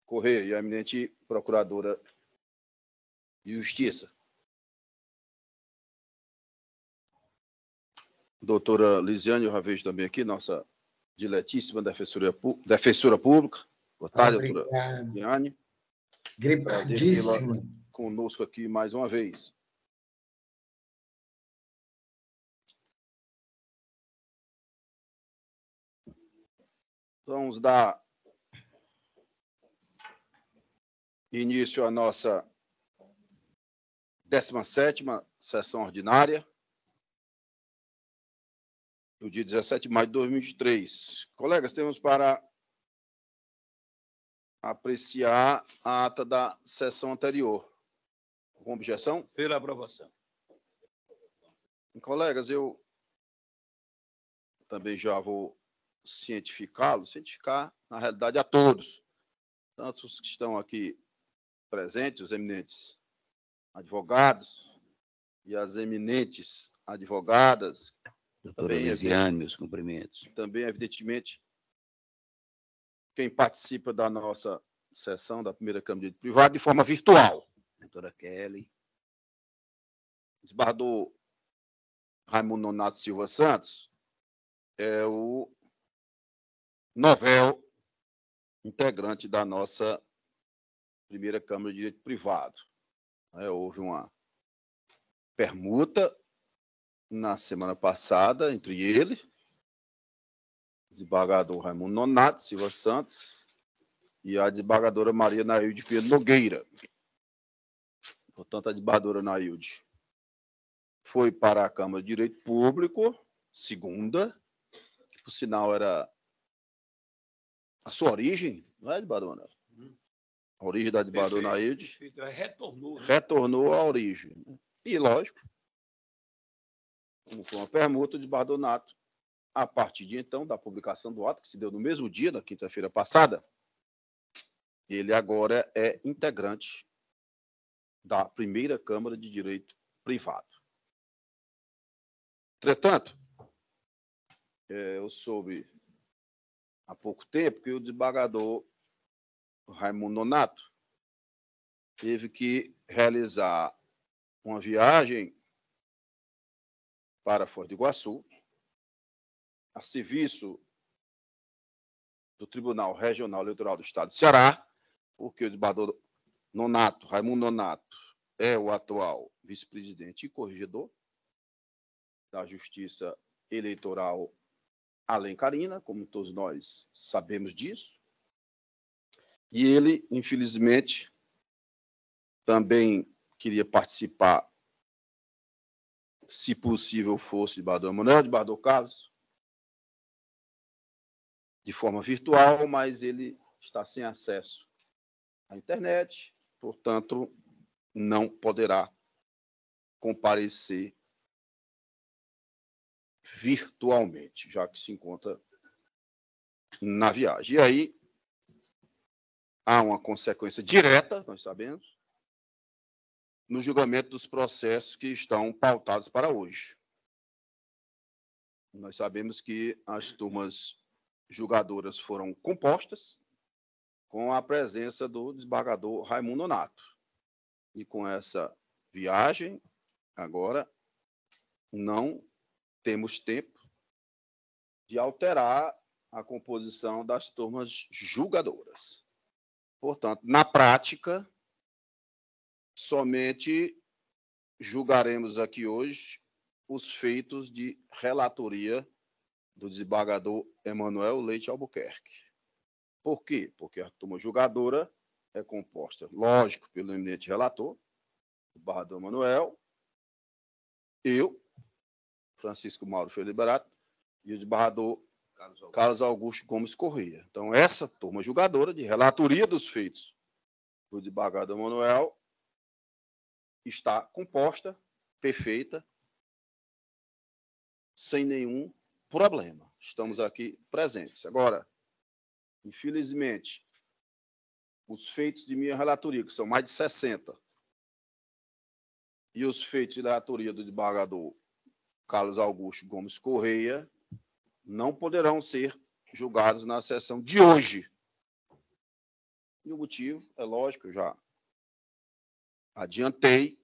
Correia e a eminente procuradora de Justiça. Doutora Lisiane, eu já vejo também aqui, nossa diletíssima defensora pública. Boa tarde, doutora Lisiane. Prazer tê-la conosco aqui mais uma vez. Vamos dar início à nossa 17ª sessão ordinária do dia 17 de maio de 2023. Colegas, temos para apreciar a ata da sessão anterior. Com objeção? Pela aprovação. Colegas, eu também já vou cientificar, na realidade, a todos, tanto os que estão aqui presentes, os eminentes advogados e as eminentes advogadas. Doutora Lisiane, meus cumprimentos. Também, evidentemente, quem participa da nossa sessão da primeira Câmara de Direito Privado de forma virtual. Doutora Kelly. Desembargador Raimundo Nonato Silva Santos é o novel integrante da nossa primeira Câmara de Direito Privado. Houve uma permuta na semana passada entre ele, desembargador Raimundo Nonato Silva Santos, e a desembargadora Maria Nailde Pedro Nogueira. Portanto, a desembargadora Nailde foi para a Câmara de Direito Público, segunda, que, por sinal, era a sua origem, não é, desembargadora? A origem da desembargadora Nailde. Retornou. Né? Retornou à origem. E, lógico, como foi uma permuta, o desembargador Nonato, a partir de então, da publicação do ato, que se deu no mesmo dia, na quinta-feira passada, ele agora é integrante da primeira Câmara de Direito Privado. Entretanto, eu soube há pouco tempo que o desembargador Raimundo Nonato teve que realizar uma viagem para Foz do Iguaçu, a serviço do Tribunal Regional Eleitoral do Estado de Ceará, porque o desembargador Raimundo Nonato, é o atual vice-presidente e corregedor da Justiça Eleitoral alencarina, como todos nós sabemos disso. E ele, infelizmente, também queria participar, se possível fosse, de desembargador Manuel, de desembargador Carlos, de forma virtual, mas ele está sem acesso à internet, portanto, não poderá comparecer virtualmente, já que se encontra na viagem. E aí há uma consequência direta, nós sabemos, no julgamento dos processos que estão pautados para hoje. Nós sabemos que as turmas julgadoras foram compostas com a presença do desembargador Raimundo Nonato. E com essa viagem, agora, não temos tempo de alterar a composição das turmas julgadoras. Portanto, na prática, somente julgaremos aqui hoje os feitos de relatoria do desembargador Emanuel Leite Albuquerque. Por quê? Porque a turma julgadora é composta, lógico, pelo eminente relator, o desembargador Emanuel, eu, Francisco Mauro Filho Liberato, e o desembargador Carlos Augusto Gomes Correia. Então, essa turma julgadora de relatoria dos feitos do desembargador Emanuel está composta, perfeita, sem nenhum problema. Estamos aqui presentes. Agora, infelizmente, os feitos de minha relatoria, que são mais de 60, e os feitos de relatoria do desembargador Carlos Augusto Gomes Correia não poderão ser julgados na sessão de hoje. E o motivo, é lógico, eu já adiantei,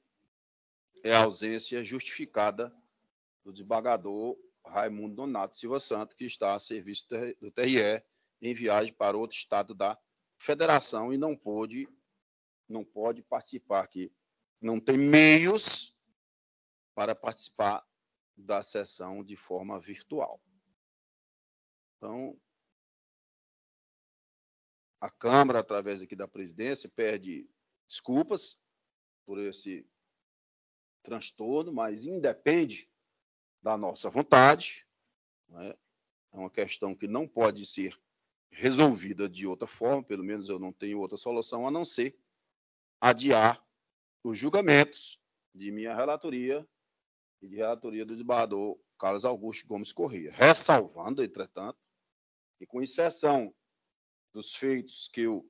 é a ausência justificada do desembargador Raimundo Nonato Silva Santos, que está a serviço do TRE em viagem para outro estado da federação e não pode participar aqui. Não tem meios para participar da sessão de forma virtual. Então, a Câmara, através aqui da presidência, pede desculpas por esse transtorno, mas independe da nossa vontade, né? É uma questão que não pode ser resolvida de outra forma, pelo menos eu não tenho outra solução a não ser adiar os julgamentos de minha relatoria e de relatoria do desembargador Carlos Augusto Gomes Corrêa, ressalvando, entretanto, que com exceção dos feitos que eu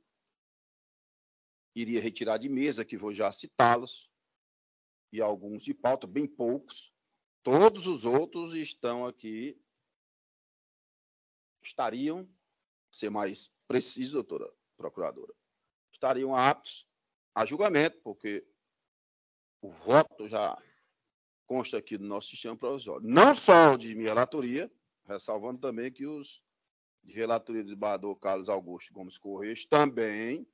iria retirar de mesa, que vou já citá-los, e alguns de pauta, bem poucos, todos os outros estão aqui, estariam, ser mais preciso, doutora procuradora, estariam aptos a julgamento, porque o voto já consta aqui do nosso sistema provisório. Não só o de minha relatoria, ressalvando também que os de relatoria do desembargador Carlos Augusto Gomes Corrêa também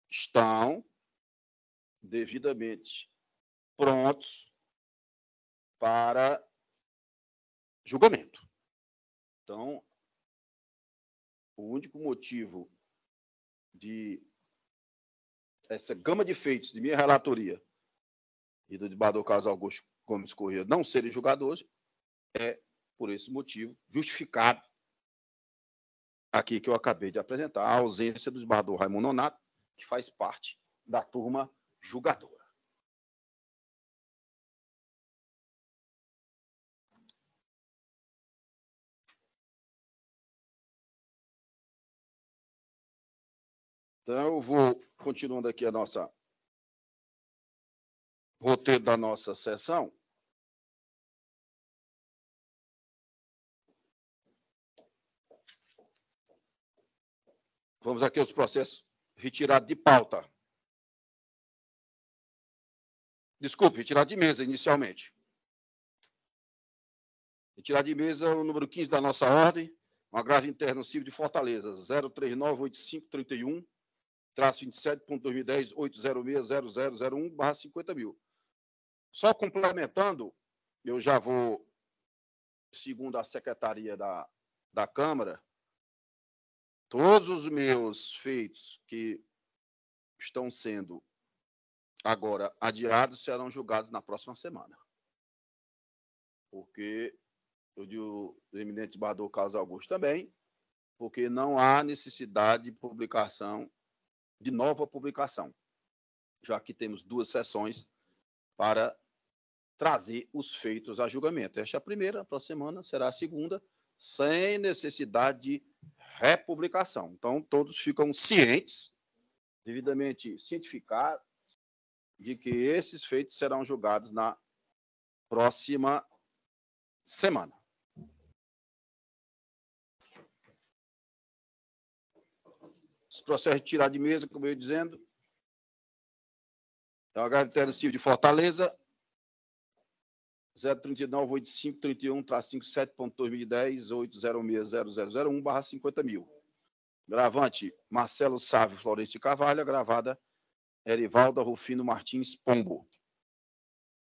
estão devidamente prontos para julgamento. Então, o único motivo de essa gama de feitos de minha relatoria e do desembargador Carlos Augusto Gomes Corrêa não serem julgados hoje é por esse motivo justificado aqui que eu acabei de apresentar, a ausência do desembargador Raimundo Nonato, que faz parte da turma julgadora. Então, eu vou continuando aqui a nossa roteiro da nossa sessão. Vamos aqui aos processos retirados de pauta. Desculpe, retirado de mesa inicialmente. Retirado de mesa o número 15 da nossa ordem, um agravo interno civil de Fortaleza, 0398531, traço 27.2010, 8060001/50.000. Só complementando, eu já vou, segundo a Secretaria da Câmara, todos os meus feitos que estão sendo agora adiados serão julgados na próxima semana. Porque eu digo o eminente desembargador Carlos Augusto também, porque não há necessidade de publicação, de nova publicação, já que temos 2 sessões para trazer os feitos a julgamento. Esta é a primeira, a próxima semana será a segunda, sem necessidade de republicação. Então, todos ficam cientes, devidamente cientificados, de que esses feitos serão julgados na próxima semana. Os processos retirados de mesa, como eu ia dizendo, é o agravo interno civil de Fortaleza, 0398531-57.2010, 8060001/50.000. Gravante Marcelo Sávio Florencio de Carvalho, agravada Erivalda Rufino Martins Pombo.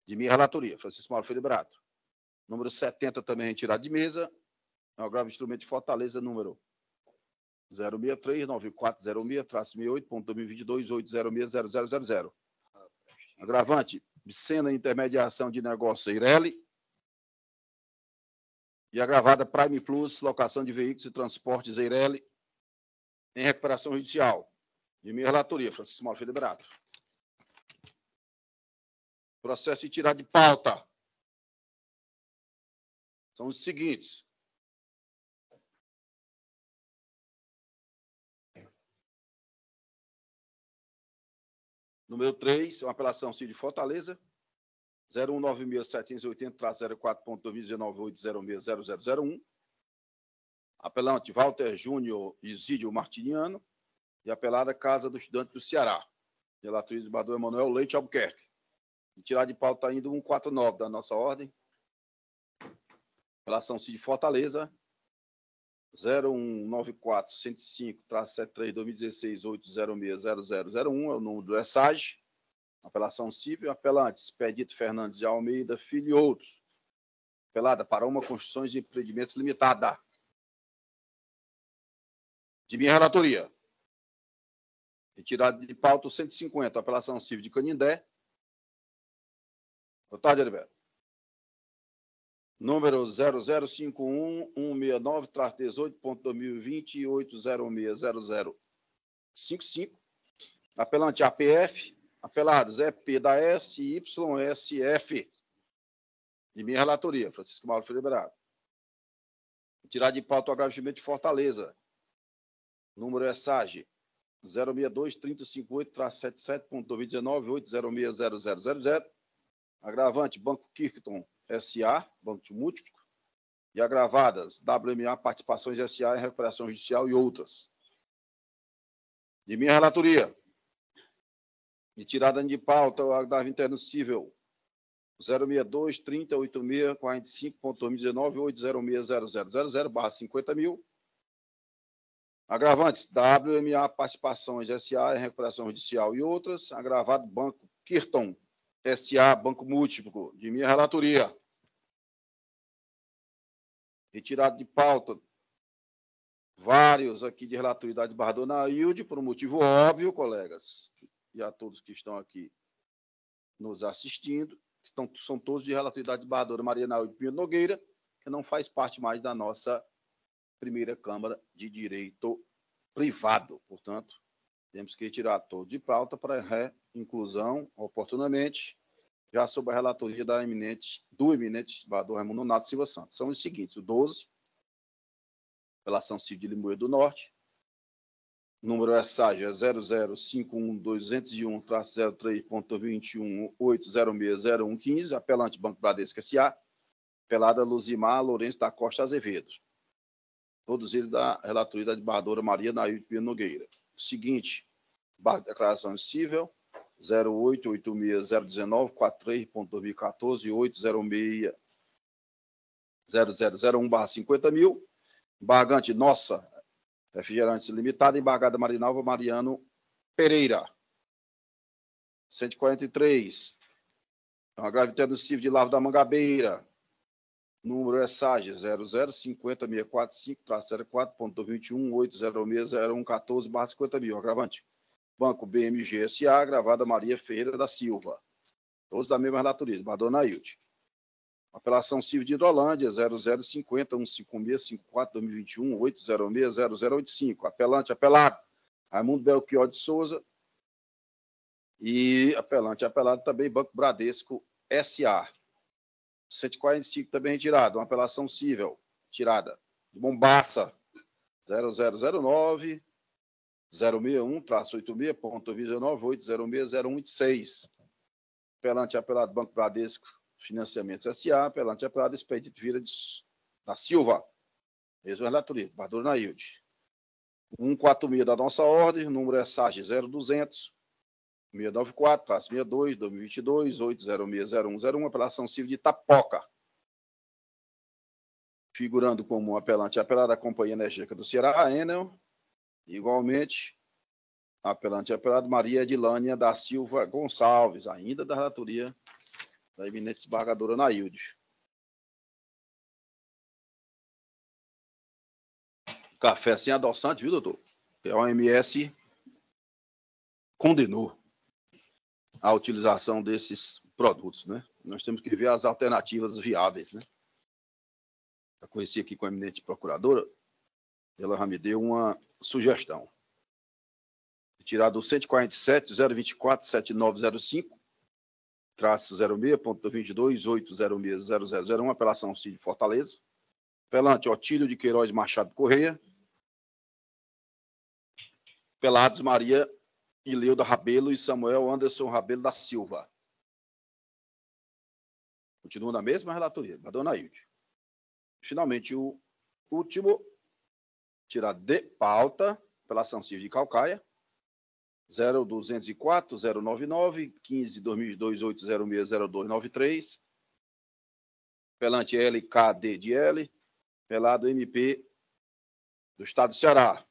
De minha relatoria, Francisco Mauro Filho Brato. Número 70 também retirado de mesa. É o agravo instrumento de Fortaleza, número 063-9406-68.2022, 8060000. Agravante Bicena Intermediação de Negócios Eireli. E agravada Prime Plus, locação de veículos e transportes Eireli, em recuperação judicial. De minha relatoria, Francisco Mauro Filho Brato. Processo de tirar de pauta são os seguintes. Número 3, uma apelação civil de Fortaleza, 0196780-04.2019-8060001. Apelante Walter Júnior Isídio Martiniano. E apelada Casa do Estudante do Ceará. Relatoria do desembargador Emanuel Leite Albuquerque. E tirar de pauta ainda 149 da nossa ordem. Apelação CID Fortaleza. 0194-105-73-2016-806-0001 é o número do ESAG. Apelação civil. Apelante Expedito Fernandes de Almeida, filho e outros. Apelada para uma Construções de Empreendimentos Limitada. De minha relatoria. Retirada de pauta 150, apelação civil de Canindé. Boa tarde, Heriberto. Número 0051169-18.2020-8060055. Apelante APF. Apelados EP da SYSF. De minha relatoria, Francisco Mauro Filiberado. Retirada de pauta o agravamento de Fortaleza. Número ESAG 062-358-77.2019-8060000. Agravante, Banco Kirkton S.A., Banco de Múltiplo. E agravadas, WMA Participações S.A. em Recuperação Judicial e outras. De minha relatoria. E tirada de pauta o agravamento interno civil 062-3086-45.2019-8060000/50 mil. Agravantes, WMA Participações S.A. em Recuperação Judicial e outras. Agravado, Banco Kirton S.A., Banco Múltiplo, de minha relatoria. Retirado de pauta vários aqui de relatoria da desembargador Nailde, por um motivo óbvio, colegas, e a todos que estão aqui nos assistindo, que são todos de relatoria da desembargadora Maria Nailde Pinheiro Nogueira, que não faz parte mais da nossa primeira Câmara de Direito Privado. Portanto, temos que retirar todo de pauta para reinclusão oportunamente, já sob a relatoria do eminente desembargador Raimundo Nonato Silva Santos. São os seguintes: o 12, apelação civil de Limoeiro do Norte, número ESAG 0051221-03.21.8060115, apelante Banco Bradesco S.A., apelada Luzimar Lourenço da Costa Azevedo. Todos eles da relatoria da desembargadora Maria Nailde Pinheiro Nogueira. O seguinte, declaração civil 0886014.2014-8060001/50 mil. Embargante Nossa Refrigerantes Limitada, embargada Marinalva Mariano Pereira. 143. Agravo interno civil de Lavra da Mangabeira. Número ESAG 0050645-04.21.8060114/50 mil. Agravante. Banco BMG S.A., agravada Maria Ferreira da Silva. Todos da mesma relatoria, desembargador Nailde. Apelação civil de Hidrolândia 005015654-2021-8060085. Apelante, apelado Raimundo Belchior de Souza. E apelado também Banco Bradesco S.A. 145 também retirado. Uma apelação civil tirada de Mombaça 0009 061-86.19.8060186. Apelado Banco Bradesco Financiamentos S.A., apelante apelado Expedito Vieira da Silva. Mesma relatoria, desembargador Nailde. 146 da nossa ordem, número ESAG 0200 694-62 2022 8060101, apelação civil de Itapoca. Figurando como apelante apelado a Companhia Energética do Ceará, a Enel. Igualmente, apelante apelado Maria Edilânia da Silva Gonçalves, ainda da relatoria da eminente desembargadora Nailde. Café sem adoçante, viu, doutor? A OMS condenou a utilização desses produtos, né? Nós temos que ver as alternativas viáveis, né? Eu conheci aqui com a eminente procuradora, ela já me deu uma sugestão. Tirado o 147-024-7905, traço 06.22.806.0001, apelação CID Fortaleza. Apelante Otílio de Queiroz Machado Correia. Apelados Maria Ileuda Rabelo e Samuel Anderson Rabelo da Silva. Continua na mesma relatoria, da dona Hilde. Finalmente, o último, tirado de pauta pela ação civil de Caucaia, 0204-099, 15-2002-806-0293, pelante LKD de L, pelado MP do Estado do Ceará.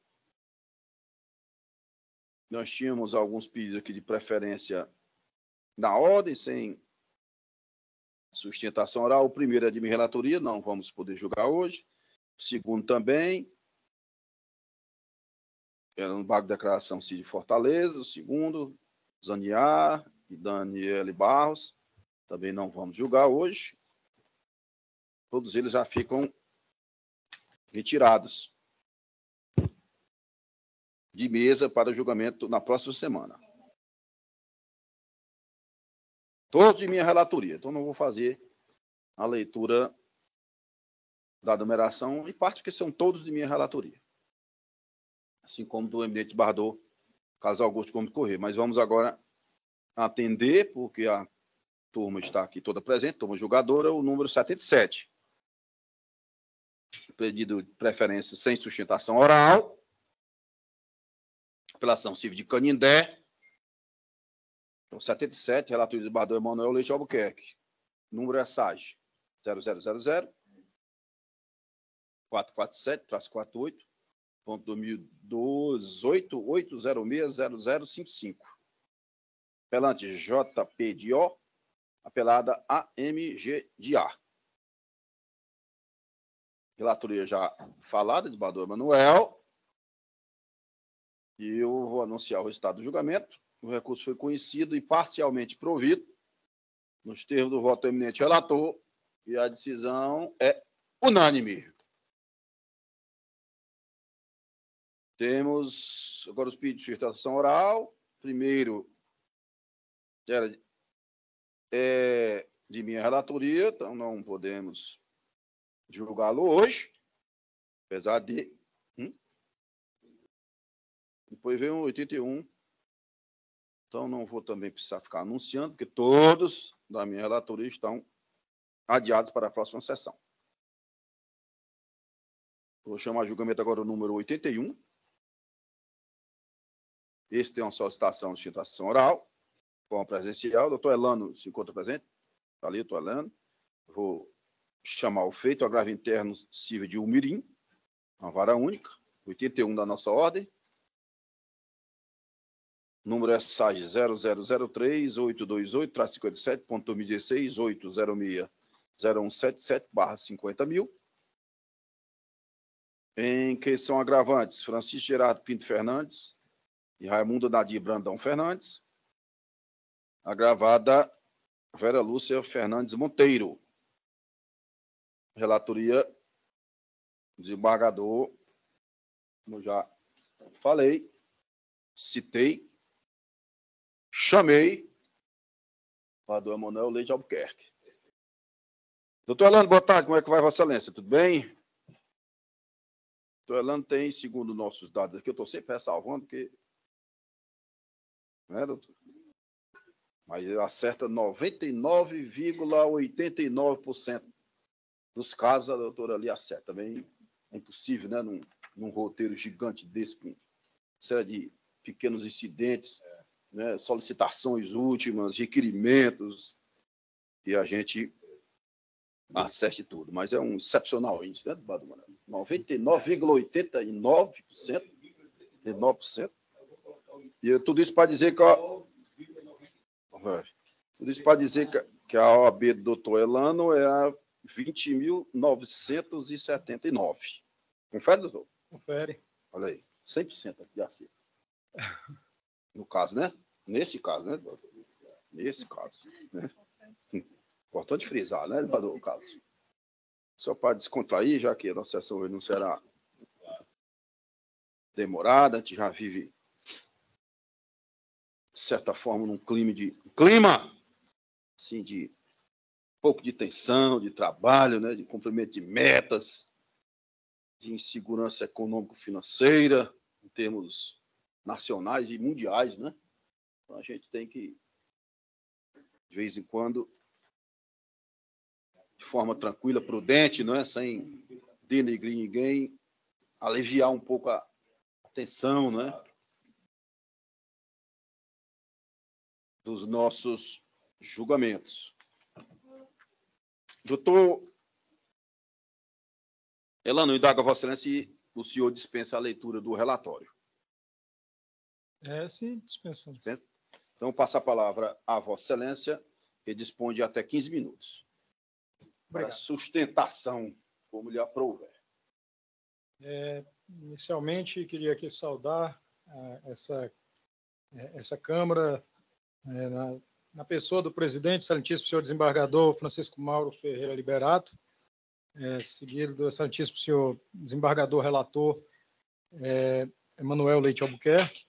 Nós tínhamos alguns pedidos aqui de preferência na ordem, sem sustentação oral. O primeiro é de minha relatoria, não vamos poder julgar hoje. O segundo também, era no Bago de Declaração Cid Fortaleza. O segundo, Zaniar e Daniele Barros, também não vamos julgar hoje. Todos eles já ficam retirados de mesa para julgamento na próxima semana. Todos de minha relatoria. Então, não vou fazer a leitura da numeração, em parte porque são todos de minha relatoria. Assim como do eminente Bardot, Carlos Augusto Gomes Corrêa. Mas vamos agora atender, porque a turma está aqui toda presente, turma julgadora, o número 77. Pedido de preferência sem sustentação oral, apelação civil de Canindé, então, 77, relatoria do Bardot Emanuel Leite Albuquerque. Número é SAG 0000-447-8.2018-806-0055. Apelante JP de O, apelada AMG de A. Relatoria já falada de Bardot Emanuel. E eu vou anunciar o resultado do julgamento. O recurso foi conhecido e parcialmente provido nos termos do voto do eminente relator, e a decisão é unânime. Temos agora os pedidos de sustentação oral. Primeiro era de minha relatoria, então não podemos julgá-lo hoje, apesar de... Depois veio um 81. Então, não vou também precisar ficar anunciando, porque todos da minha relatoria estão adiados para a próxima sessão. Vou chamar a julgamento agora o número 81. Esse tem uma solicitação de sustentação oral, com a presencial. Doutor Elano se encontra presente? Está ali, doutor Elano. Vou chamar o feito, agravo interno civil de Umirim, uma vara única, 81 da nossa ordem. Número é SAG 0003-828-57.2016-806-0177/50.000. Em que são agravantes Francisco Gerardo Pinto Fernandes e Raimundo Nadir Brandão Fernandes. Agravada Vera Lúcia Fernandes Monteiro. Relatoria desembargador, como já falei, citei, chamei Bardot Emanuel Leite Albuquerque. Doutor Elano, boa tarde. Como é que vai, Vossa Excelência? Tudo bem? Doutor Elano tem, segundo nossos dados aqui, eu estou sempre ressalvando, porque... Né, doutor? Mas ele acerta 99,89% dos casos, a doutora ali acerta. Também é impossível, né, num roteiro gigante desse, com série de pequenos incidentes, né, solicitações últimas, requerimentos, e a gente acerte tudo. Mas é um excepcional índice, né, Bardot Emanuel? 99,89%. E tudo isso para dizer que... Tudo isso para dizer que a OAB do doutor Elano é a 20.979. Confere, doutor? Confere. Olha aí, 100% aqui de acerto. No caso, né? Nesse caso, né, doutor? Nesse caso. Né? Importante frisar, né, doutor, o caso. Só para descontrair, já que a nossa sessão hoje não será demorada, a gente já vive, de certa forma, num clima assim, de um pouco de tensão, de trabalho, né, de cumprimento de metas, de insegurança econômico-financeira, em termos nacionais e mundiais, né? Então, a gente tem que, de vez em quando, de forma tranquila, prudente, não é? Sem denegrir ninguém, aliviar um pouco a tensão, né, dos nossos julgamentos. Doutor Elano, indaga Vossa Excelência se o senhor dispensa a leitura do relatório. Sim, dispensamos. Então, passo a palavra a Vossa Excelência, que dispõe de até 15 minutos. Para sustentação, como lhe aprouver. Inicialmente, queria aqui saudar essa Câmara, na pessoa do presidente, excelentíssimo senhor desembargador Francisco Mauro Ferreira Liberato, seguido do excelentíssimo senhor desembargador relator Emanuel Leite Albuquerque,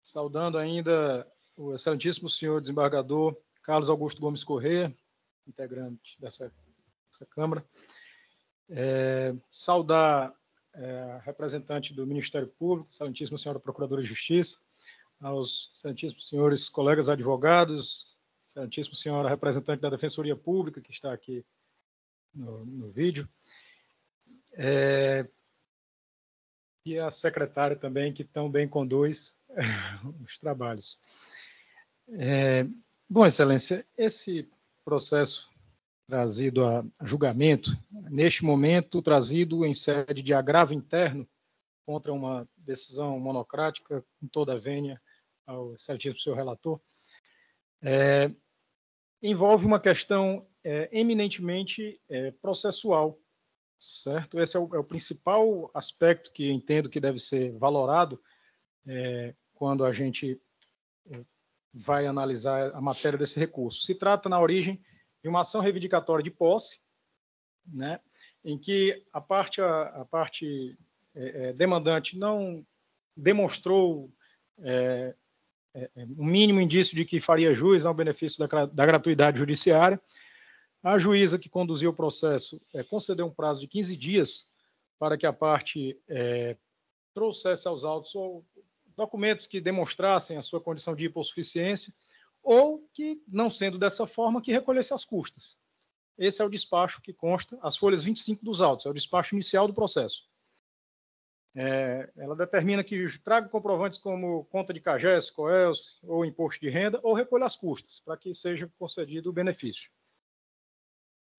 saudando ainda o excelentíssimo senhor desembargador Carlos Augusto Gomes Corrêa, integrante dessa Câmara, saudar a representante do Ministério Público, excelentíssima senhora Procuradora de Justiça, aos excelentíssimos senhores colegas advogados, excelentíssima senhora representante da Defensoria Pública, que está aqui no vídeo, e a secretária também, que tão bem conduz os trabalhos. Bom, Excelência, esse processo trazido a julgamento, neste momento trazido em sede de agravo interno contra uma decisão monocrática, com toda a vênia ao excelentíssimo senhor relator, envolve uma questão eminentemente processual, certo? Esse é o principal aspecto que entendo que deve ser valorado quando a gente vai analisar a matéria desse recurso. Se trata, na origem, de uma ação reivindicatória de posse, né, em que a parte demandante não demonstrou um mínimo indício de que faria jus ao benefício da gratuidade judiciária. A juíza que conduziu o processo concedeu um prazo de 15 dias para que a parte trouxesse aos autos ou documentos que demonstrassem a sua condição de hipossuficiência ou que, não sendo dessa forma, que recolhesse as custas. Esse é o despacho que consta, as folhas 25 dos autos, é o despacho inicial do processo. Ela determina que traga comprovantes como conta de CAGES, COELS ou imposto de renda, ou recolha as custas, para que seja concedido o benefício.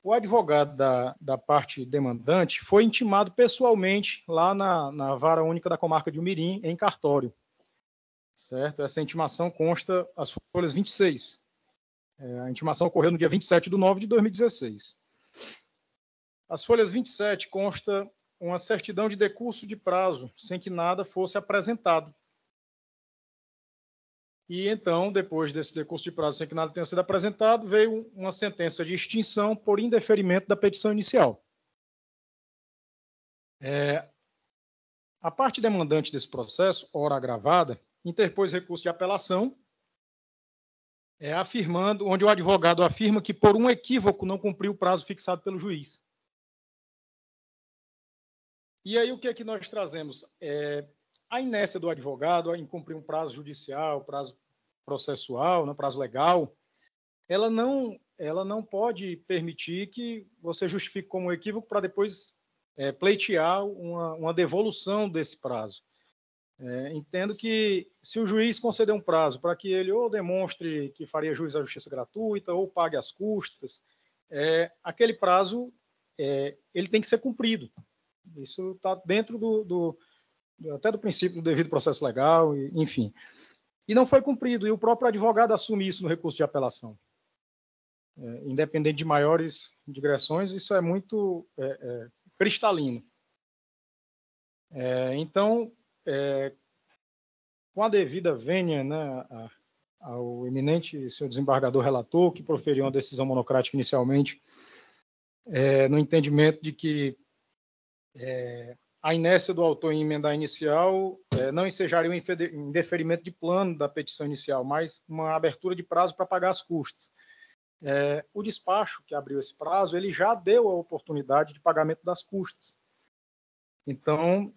O advogado da parte demandante foi intimado pessoalmente lá na Vara Única da Comarca de Umirim, em cartório. Certo? Essa intimação consta as folhas 26. A intimação ocorreu no dia 27/9/2016. As folhas 27 consta uma certidão de decurso de prazo, sem que nada fosse apresentado. E então, depois desse decurso de prazo, sem que nada tenha sido apresentado, veio uma sentença de extinção por indeferimento da petição inicial. A parte demandante desse processo, ora agravada, interpôs recurso de apelação, afirmando, onde o advogado afirma que, por um equívoco, não cumpriu o prazo fixado pelo juiz. E aí, o que é que nós trazemos? A inércia do advogado em cumprir um prazo judicial, prazo processual, né, prazo legal, ela não pode permitir que você justifique como equívoco para depois pleitear uma devolução desse prazo. Entendo que, se o juiz conceder um prazo para que ele ou demonstre que faria jus à justiça gratuita ou pague as custas, aquele prazo ele tem que ser cumprido. Isso está dentro até do princípio do devido processo legal, enfim. E não foi cumprido, e o próprio advogado assume isso no recurso de apelação. Independente de maiores digressões, isso é muito cristalino. Então, com a devida vênia, né, ao eminente senhor desembargador relator, que proferiu uma decisão monocrática inicialmente, no entendimento de que a inércia do autor em emendar inicial não ensejaria um indeferimento de plano da petição inicial, mas uma abertura de prazo para pagar as custas. O despacho que abriu esse prazo, ele já deu a oportunidade de pagamento das custas. Então,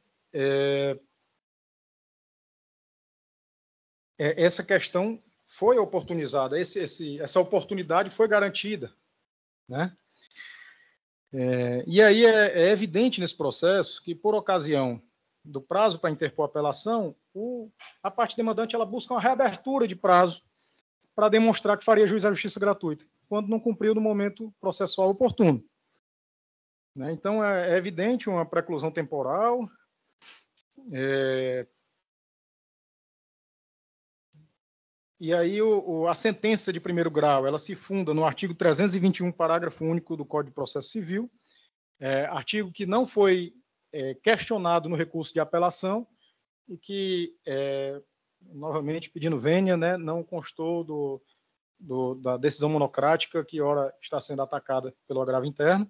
essa questão foi oportunizada, essa oportunidade foi garantida, né? E aí é evidente nesse processo que, por ocasião do prazo para interpor a apelação, a parte demandante ela busca uma reabertura de prazo para demonstrar que faria juiz à justiça gratuita, quando não cumpriu no momento processual oportuno. Né? Então, é evidente uma preclusão temporal. E aí, a sentença de primeiro grau ela se funda no artigo 321, parágrafo único do Código de Processo Civil, artigo que não foi questionado no recurso de apelação e que, novamente pedindo vênia, né, não constou da decisão monocrática que, ora, está sendo atacada pelo agravo interno.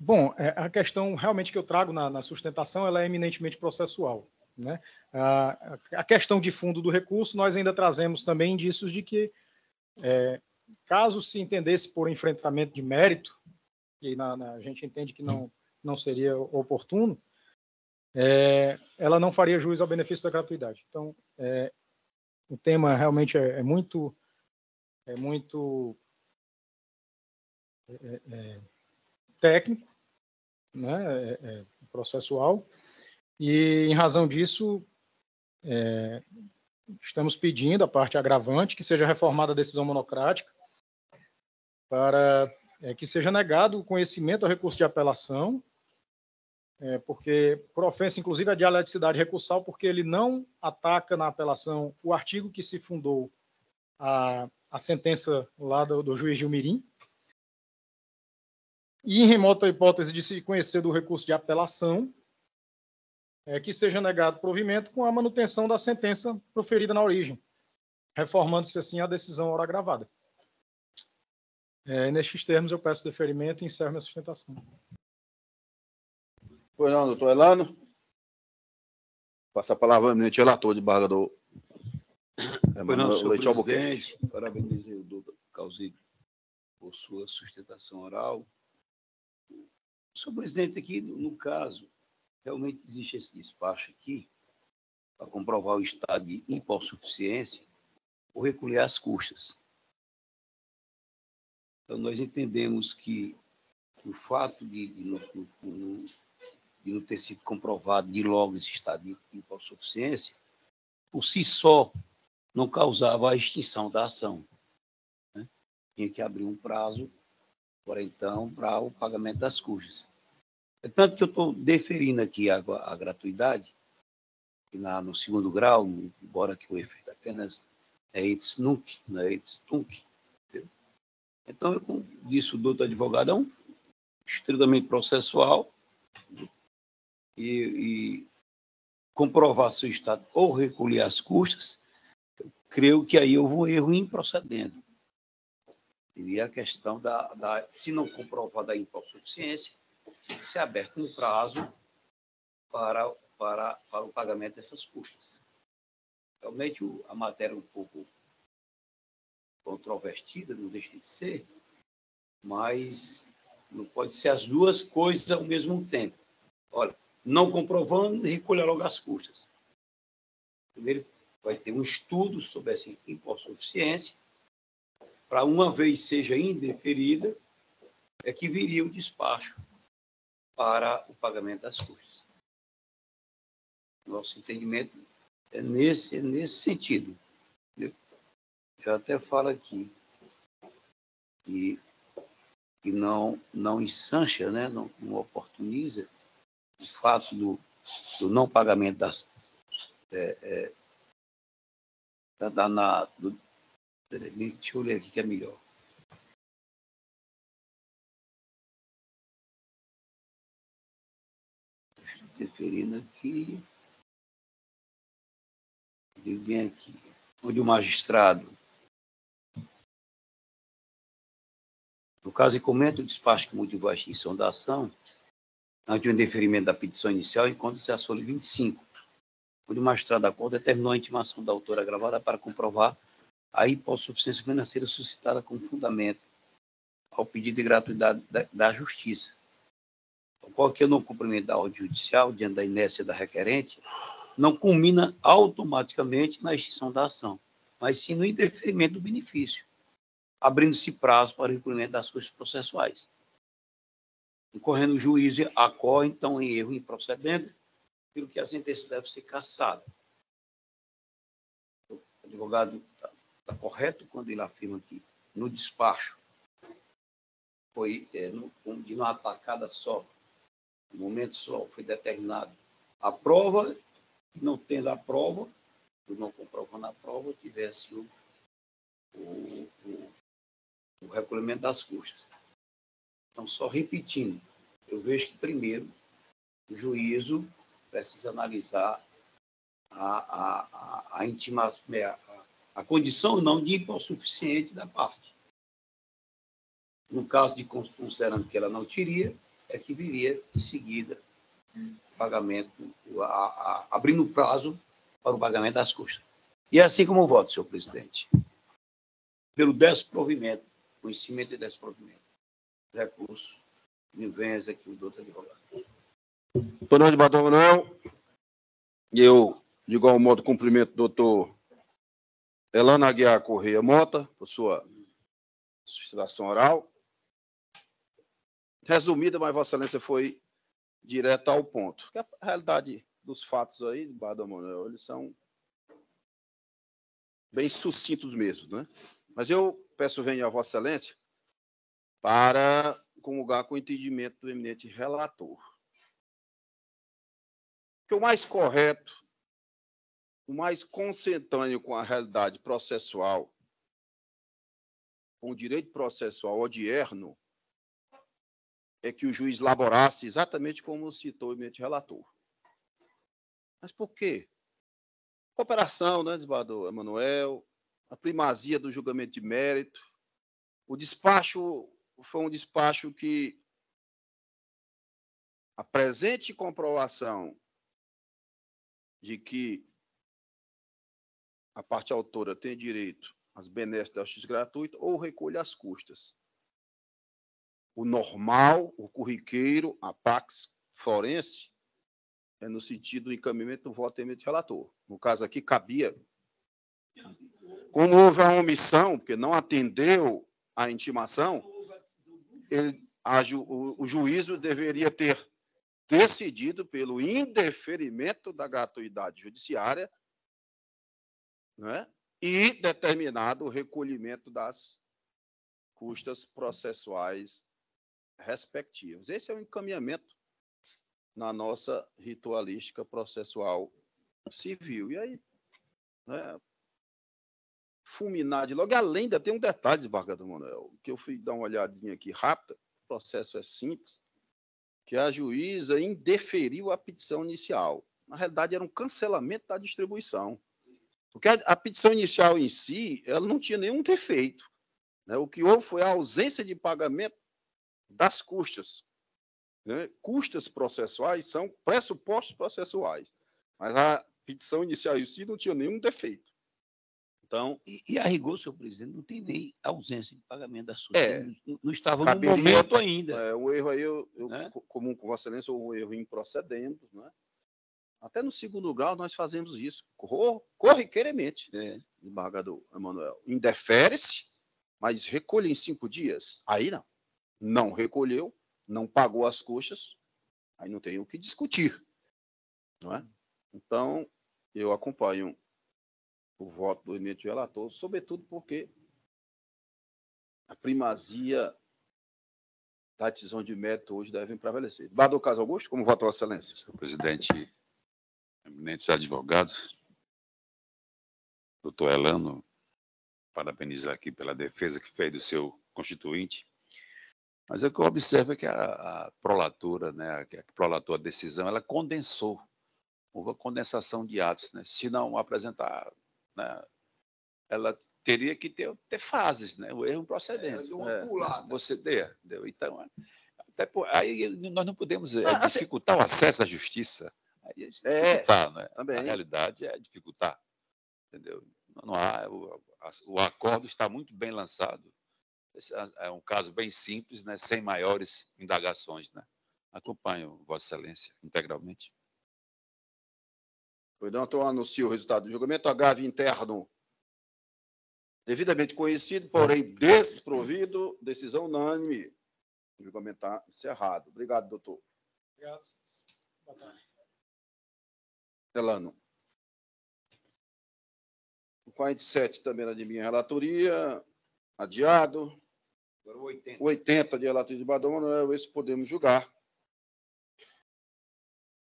Bom, a questão realmente que eu trago na sustentação ela é eminentemente processual. Né? A questão de fundo do recurso, nós ainda trazemos também indícios de que, caso se entendesse por enfrentamento de mérito, e a gente entende que não seria oportuno, ela não faria jus ao benefício da gratuidade. Então, o tema realmente é muito técnico, né, processual, e em razão disso estamos pedindo a parte agravante que seja reformada a decisão monocrática para que seja negado o conhecimento ao recurso de apelação, porque por ofensa inclusive a dialeticidade recursal, porque ele não ataca na apelação o artigo que se fundou a sentença lá do juiz Gilmirim, e em remota hipótese de se conhecer do recurso de apelação, que seja negado provimento com a manutenção da sentença proferida na origem, reformando-se assim a decisão ora agravada. Nestes termos, eu peço deferimento e encerro minha sustentação. Pois não, doutor Elano. Passa a palavra ao eminente relator de desembargador Emanuel Leite Albuquerque. Parabenizei o doutor Causílio por sua sustentação oral. Senhor presidente, aqui no caso, realmente existe esse despacho aqui para comprovar o estado de hipossuficiência ou recolher as custas. Então, nós entendemos que o fato de não ter sido comprovado de logo esse estado de hipossuficiência, por si só, não causava a extinção da ação. Né? Tinha que abrir um prazo, agora então, para o pagamento das custas. É tanto que eu estou deferindo aqui a gratuidade, que no segundo grau, embora que o efeito apenas é ex nunc, não é ex tunc. Então, como disse o doutor advogado, é um estritamente processual e comprovar seu estado ou recolher as custas, eu creio que aí houve um erro improcedendo. Seria a questão se não comprovar da hipossuficiência, se é aberto um prazo para o pagamento dessas custas. Realmente a matéria é um pouco controvertida, não deixa de ser, mas não pode ser as duas coisas ao mesmo tempo. Olha, não comprovando, recolher logo as custas. Primeiro, vai ter um estudo sobre essa hipossuficiência, para uma vez seja indeferida, é que viria o despacho para o pagamento das custas. Nosso entendimento é nesse sentido. Eu até falo aqui que não ensancha, né, não oportuniza o fato do não pagamento das... deixa eu ler aqui que é melhor. Estou deferindo aqui. Digo bem aqui. Onde o magistrado, no caso, e comenta o despacho que motivou a extinção da ação, ante o indeferimento da petição inicial, encontra-se a súmula 25, onde o magistrado da Corte determinou a intimação da autora agravada para comprovar a hipossuficiência financeira suscitada como fundamento ao pedido de gratuidade da Justiça. Qualquer não cumprimento da ordem judicial, diante da inércia da requerente, não culmina automaticamente na extinção da ação, mas sim no indeferimento do benefício, abrindo-se prazo para o recolhimento das custas processuais. incorrendo o juízo acorre, então, em erro improcedendo, pelo que a sentença deve ser cassada. O advogado está correto quando ele afirma que no despacho foi de uma atacada só, no momento só, foi determinado a prova, não tendo a prova, não comprovando a prova, tivesse o recolhimento das custas. Então, só repetindo, eu vejo que, primeiro, o juízo precisa analisar a intimação, a condição ou não de hipossuficiente da parte. No caso de considerando que ela não teria, é que viria em seguida o pagamento, abrindo prazo para o pagamento das custas. E é assim como eu voto, senhor presidente. Pelo desprovimento, conhecimento e desprovimento. Recurso, me venha aqui o doutor advogado. Boa noite, doutor Manuel. E eu, de igual modo, cumprimento o doutor Elano Aguiar Correia Mota, por sua sustentação oral. Resumida, mas Vossa Excelência foi direto ao ponto. A realidade dos fatos aí, doutor Manuel, eles são bem sucintos mesmo, né? Mas eu peço venha a Vossa Excelência para comungar com o entendimento do eminente relator. Que o mais correto, o mais consentâneo com a realidade processual, com o direito processual odierno, é que o juiz laborasse exatamente como citou o eminente relator. Mas por quê? Cooperação, né, desembargador Emanuel, a primazia do julgamento de mérito, o despacho foi um despacho que a presente comprovação de que a parte autora tem direito às benesses da justiça gratuita ou recolhe as custas. O normal, o corriqueiro, a pax forense, é no sentido do encaminhamento do voto eminente relator. No caso aqui, cabia. Como houve a omissão, porque não atendeu a intimação, o juízo deveria ter decidido pelo indeferimento da gratuidade judiciária, né, e determinado o recolhimento das custas processuais respectivas. Esse é o encaminhamento na nossa ritualística processual civil. E aí, né, fulminar de logo. E além, ainda tem um detalhe, desembargador Manuel, que eu fui dar uma olhadinha aqui rápida, o processo é simples, que a juíza indeferiu a petição inicial. Na realidade, era um cancelamento da distribuição. Porque a petição inicial em si, ela não tinha nenhum defeito, né? O que houve foi a ausência de pagamento das custas. Né? Custas processuais são pressupostos processuais, mas a petição inicial em si não tinha nenhum defeito. Então, e a rigor, senhor presidente, não tem nem ausência de pagamento das custas. Não estava no caberia, momento ainda. O erro aí, comum com Vossa Excelência, um erro improcedendo, né? Até no segundo grau nós fazemos isso, corriqueiramente, desembargador Emanuel. Indefere-se, mas recolhe em 5 dias. Aí não. Não recolheu, não pagou as custas, aí não tem o que discutir. Não é? Então, eu acompanho o voto do eminente relator, sobretudo porque a primazia da decisão de mérito hoje deve prevalecer. Desembargador Carlos Augusto, como vota Vossa Excelência? Senhor presidente, eminentes advogados, doutor Elano, parabenizar aqui pela defesa que fez do seu constituinte, mas o que eu observo é que a prolatura, né, a prolatou a decisão, ela condensou, houve a condensação de atos, né? Se não apresentar, né, ela teria que ter fases, né? O erro procedente. Você deu. Então, aí nós não podemos dificultar o acesso à justiça. Aí dificultar, né? Também. A realidade é dificultar, entendeu? Não há, o acordo está muito bem lançado. Esse é um caso bem simples, né? Sem maiores indagações, né? Acompanho Vossa Excelência integralmente. Então, anuncio o resultado do julgamento. Agravo interno devidamente conhecido, porém desprovido, decisão unânime O julgamento está encerrado. Obrigado, doutor. Obrigado. Boa tarde. Delano. O 47 também era de minha relatoria, adiado. Agora o 80. O 80 de relatoria de Badão Manuel, esse podemos julgar.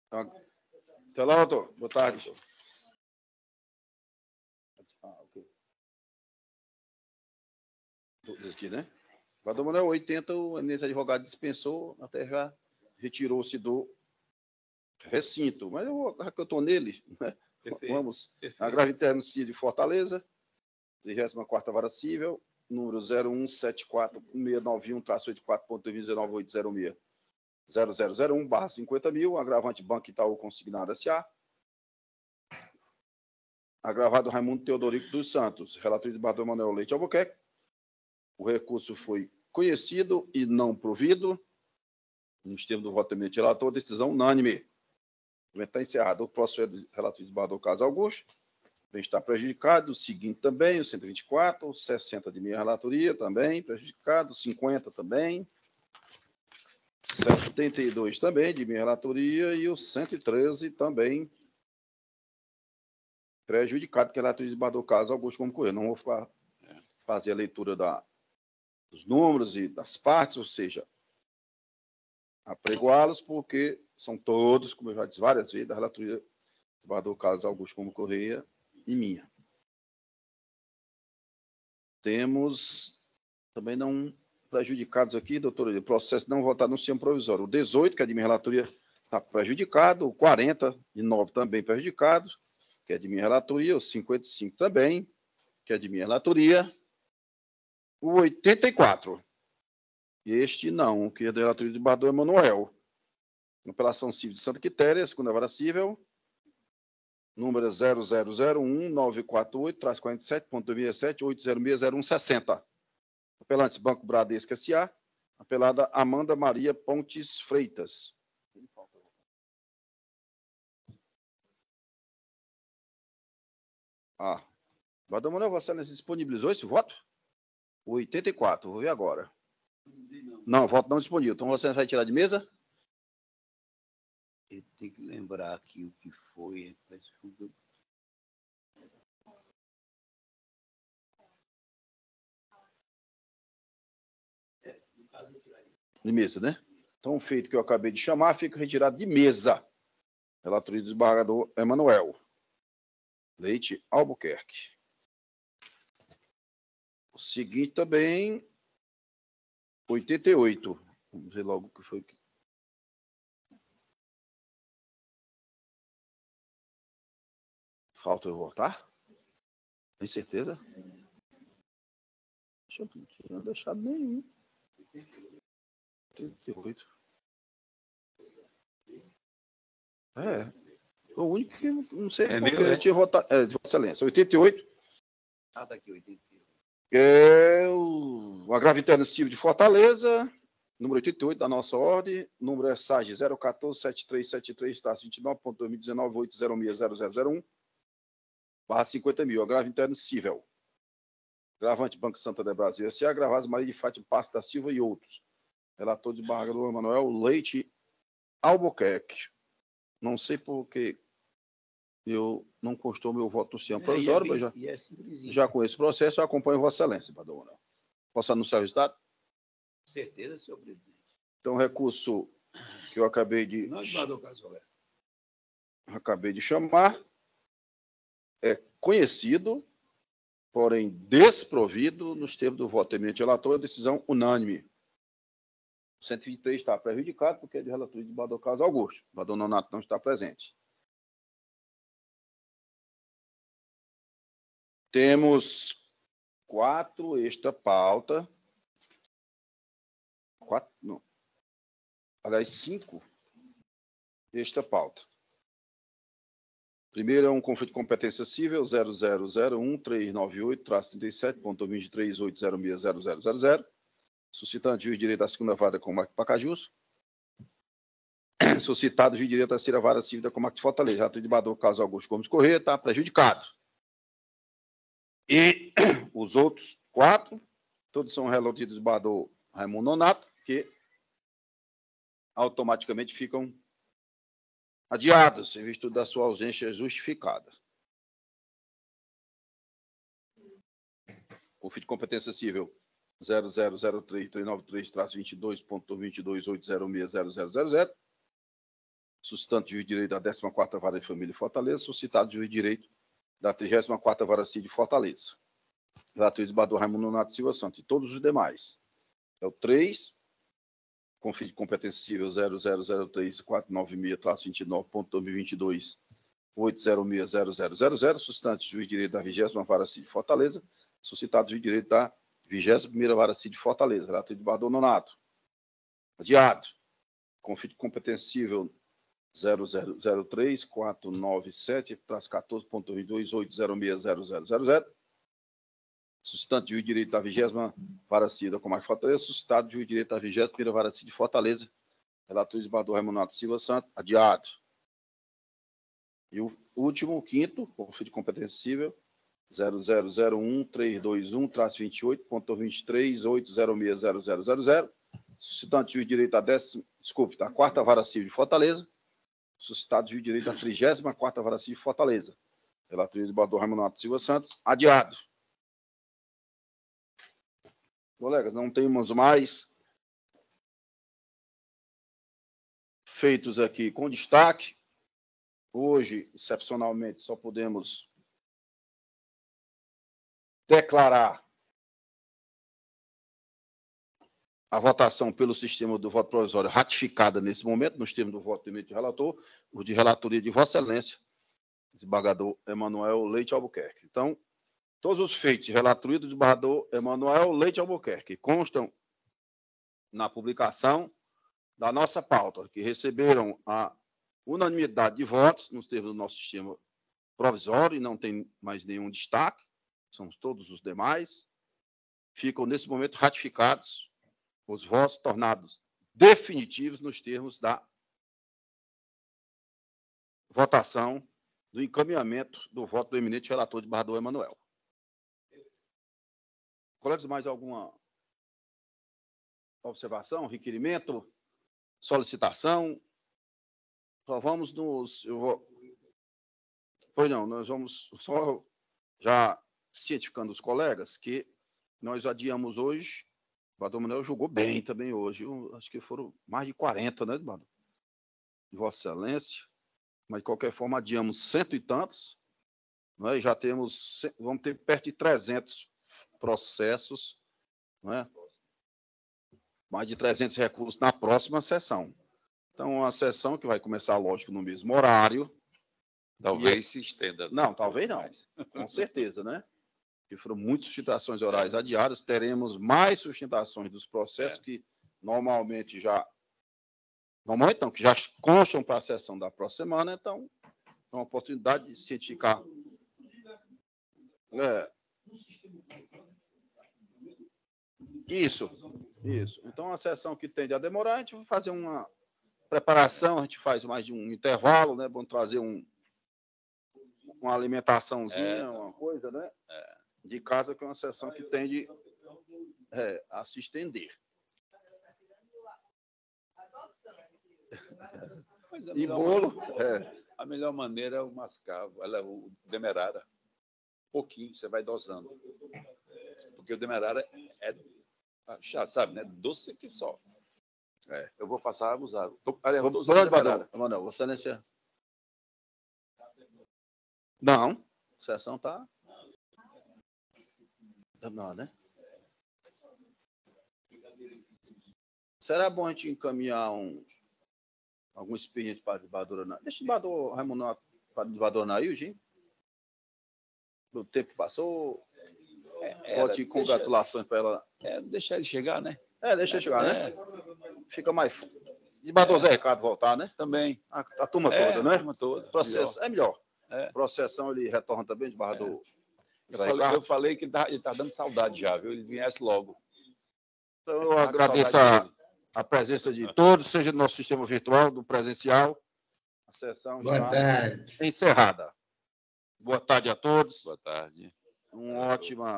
Até lá, doutor. Boa tarde. Ok. Esse aqui, né? Badão Manuel, 80, o eminente advogado dispensou, até já retirou-se do recinto. Mas já que eu estou nele, né? Perfeito. Vamos. Perfeito. Agravo interno civil de Fortaleza, 34ª Vara Civil, número 0174694.2019.806.0001/50.000, agravante Banco Itaú Consignado S.A. Agravado Raimundo Teodorico dos Santos, relator de Badão Manuel Leite Albuquerque. O recurso foi conhecido e não provido. Nos termos do voto do relator, decisão unânime. Está encerrado. O próximo é do relator de Badão Carlos Augusto. Bem, está prejudicado. O seguinte também, o 124, o 60 de minha relatoria também, prejudicado. 50 também. 72 também de minha relatoria e o 113 também prejudicado, que é a relatoria de Badão Carlos Augusto como correio. Não vou fazer a leitura dos números e das partes, ou seja, apregoá-los, porque são todos, como eu já disse várias vezes, da relatoria de Badão Carlos Augusto como Correia e minha. Temos também não prejudicados aqui, doutor, o processo não votado no sistema provisório. O 18, que é de minha relatoria, está prejudicado. O 49 também prejudicado, que é de minha relatoria. O 55 também, que é de minha relatoria. O 84, este não, que é da relatoria de Badão Emanuel. Apelação civil de Santa Quitéria, segunda vara civil, número 0001-948-47.2017-8060160. Apelantes Banco Bradesco S.A., apelada Amanda Maria Pontes Freitas. Badão Manuel, Vossa Excelência disponibilizou esse voto? 84, vou ver agora. Não, voto não disponível. Então, Vossa Excelência vai tirar de mesa? Eu tenho que lembrar aqui o que foi. De mesa, né? Então, o feito que eu acabei de chamar fica retirado de mesa. Relatoria do desembargador Emanuel Leite Albuquerque. O seguinte também, 88. Vamos ver logo o que foi. Falta eu votar? Tem certeza? Deixa eu não deixar nenhum. 88. O único que não sei porque meu, eu tinha votado. De Vossa Excelência. 88. Tá aqui, 88. É o agravo interno civil de Fortaleza, número 88 da nossa ordem, número é SAG 014-7373-29.2019-806.0001/50.000, agravo interno civil. Agravante Banco Santander Brasil S.A., agravados Maria de Fátima Passos da Silva e outros. Relator de desembargador Emanuel Leite Albuquerque. Não sei porque eu não constou meu voto no sistema provisório, mas já conheço o processo, eu acompanho Vossa Excelência, Badão Manuel. Posso anunciar o resultado? Com certeza, senhor presidente. Então, o recurso que eu acabei de chamar é conhecido, porém desprovido nos termos do voto eminente relator, decisão unânime. O 123 está prejudicado porque é de relatoria de Badão Carlos Augusto. Badão Nonato não está presente. Temos 4 esta pauta. 4, não. Aliás, 5 esta pauta. Primeiro é um conflito de competência civil 0001-398-37.23.806.0000, suscitante juiz de direito da segunda vara com Comarca de Pacajus, suscitado juiz de direito da terceira vara civil da Comarca de Fortaleza, relator de Badão Carlos Augusto Gomes Corrêa, está prejudicado. E os outros 4, todos são relatidos de Badão Raimundo Nonato, que automaticamente ficam adiados, em virtude da sua ausência justificada. Conflito de competência civil 0003-393-22.22.806.0000. Suscitante juiz de direito da 14ª Vara de Família de Fortaleza, suscitado juiz de direito da 34ª Vara Civil de Fortaleza. Relatoria do desembargador Raimundo Nonato Silva Santos e todos os demais. É o 3, conflito de competência civil 0003-496-29.2022.806.0000, suscitante juiz de direito da 20ª Vara Civil de Fortaleza, suscitado juiz de direito da 21ª Vara Civil de Fortaleza. Relatoria do desembargador Nonato. Adiado. Conflito de competência civil 0003-497-14.22.806.0000. Suscitante juiz de direito da 20ª Vara Civil da Comarca de Fortaleza, suscitado juiz de direito da 21ª Vara Civil de Fortaleza. Relatoria do desembargador Raimundo Nonato Silva Santos. Adiado. E o último, o 5º, conflito de competência civil 0001-321-28.23.806.0000. Suscitante juiz de direito da 4ª Vara Civil de Fortaleza, suscitado juiz de direito da 34ª Vara Civil de Fortaleza. Relatoria do desembargador Raimundo Nonato Silva Santos. Adiado. Colegas, não temos mais feitos aqui com destaque. Hoje, excepcionalmente, só podemos declarar a votação pelo sistema do voto provisório ratificada nesse momento, nos termos do voto do eminente relator, o de relatoria de Vossa Excelência, desembargador Emanuel Leite Albuquerque. Então, todos os feitos de relatoria do desembargador Emanuel Leite Albuquerque constam na publicação da nossa pauta, que receberam a unanimidade de votos nos termos do nosso sistema provisório e não tem mais nenhum destaque, são todos os demais, ficam nesse momento ratificados os votos tornados definitivos nos termos da votação do encaminhamento do voto do eminente relator de desembargador Emanuel. Colegas, mais alguma observação, requerimento, solicitação? Só vamos nos... Pois não, nós vamos só já cientificando os colegas que nós adiamos hoje. O desembargador Emanuel julgou bem também hoje. Acho que foram mais de 40, né, desembargador? De Vossa Excelência. Mas, de qualquer forma, adiamos cento e tantos. Né? Já temos, vamos ter perto de 300 processos, né? Mais de 300 recursos na próxima sessão. Então, uma sessão que vai começar, lógico, no mesmo horário. Talvez se estenda. Não, talvez não. Com certeza, né? Que foram muitas sustentações orais adiadas, teremos mais sustentações dos processos que normalmente que já constam para a sessão da próxima semana, então é uma oportunidade de cientificar. Isso. Então, a sessão que tende a demorar, a gente vai fazer uma preparação, a gente faz mais de um intervalo, né? Vamos trazer uma alimentaçãozinha, uma coisa, né? De casa, que é uma sessão que tende a se estender. E bolo? A melhor maneira é o mascavo, o demerara. Pouquinho, você vai dosando. Porque o demerara já sabe, né? Doce que só. Eu vou passar a usar. Vamos, Emanuel, Vossa Excelência. Não, a sessão está... Não, né? Será bom a gente encaminhar algum expediente para a desembargadora Nail? Deixa o desembargador Raimundo para a desembargadora Nail, gente. O tempo que passou. Pode congratulações para ela. Deixar ele chegar, né? Deixa ele chegar, né? Fica mais... Desembargador Zé Ricardo voltar, né? Também. A turma toda, né? A turma toda. Processo, melhor. Processão, ele retorna também, desembargador. Eu falei que ele está dando saudade já, viu? Ele viesse logo. Então, eu agradeço a presença de todos, seja no nosso sistema virtual, do presencial. A sessão está encerrada. Boa tarde a todos. Boa tarde. Uma ótima